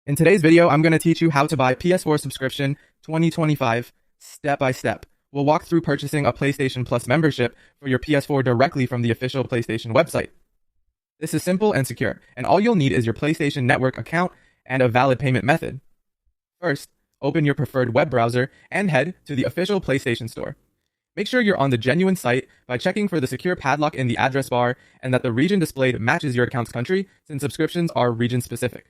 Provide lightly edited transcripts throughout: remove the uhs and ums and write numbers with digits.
In today's video, I'm going to teach you how to buy PS4 Subscription 2025 step by step. We'll walk through purchasing a PlayStation Plus membership for your PS4 directly from the official PlayStation website. This is simple and secure, and all you'll need is your PlayStation Network account and a valid payment method. First, open your preferred web browser and head to the official PlayStation Store. Make sure you're on the genuine site by checking for the secure padlock in the address bar and that the region displayed matches your account's country, since subscriptions are region-specific.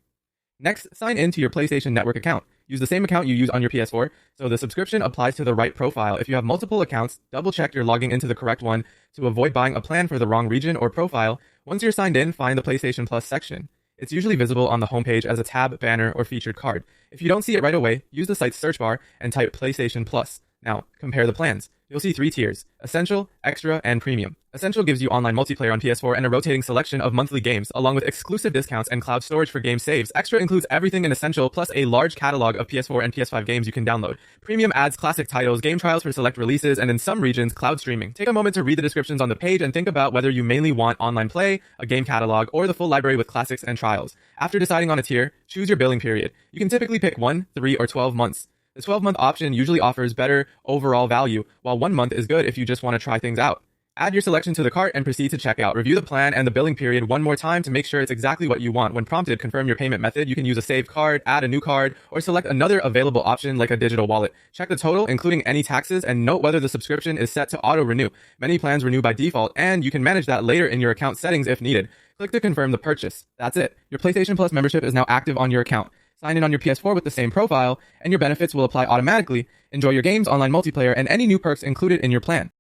Next, sign in to your PlayStation Network account. Use the same account you use on your PS4, so the subscription applies to the right profile. If you have multiple accounts, double-check you're logging into the correct one to avoid buying a plan for the wrong region or profile. Once you're signed in, find the PlayStation Plus section. It's usually visible on the homepage as a tab, banner, or featured card. If you don't see it right away, use the site's search bar and type PlayStation Plus. Now, compare the plans. You'll see 3 tiers: Essential, Extra, and Premium. Essential gives you online multiplayer on PS4 and a rotating selection of monthly games, along with exclusive discounts and cloud storage for game saves. Extra includes everything in Essential, plus a large catalog of PS4 and PS5 games you can download. Premium adds classic titles, game trials for select releases, and in some regions, cloud streaming. Take a moment to read the descriptions on the page and think about whether you mainly want online play, a game catalog, or the full library with classics and trials. After deciding on a tier, choose your billing period. You can typically pick 1, 3, or 12 months. The 12-month option usually offers better overall value, while 1 month is good if you just want to try things out. Add your selection to the cart and proceed to checkout. Review the plan and the billing period one more time to make sure it's exactly what you want. When prompted, confirm your payment method. You can use a saved card, add a new card, or select another available option like a digital wallet. Check the total, including any taxes, and note whether the subscription is set to auto-renew. Many plans renew by default, and you can manage that later in your account settings if needed. Click to confirm the purchase. That's it. Your PlayStation Plus membership is now active on your account. Sign in on your PS4 with the same profile, and your benefits will apply automatically. Enjoy your games, online multiplayer, and any new perks included in your plan.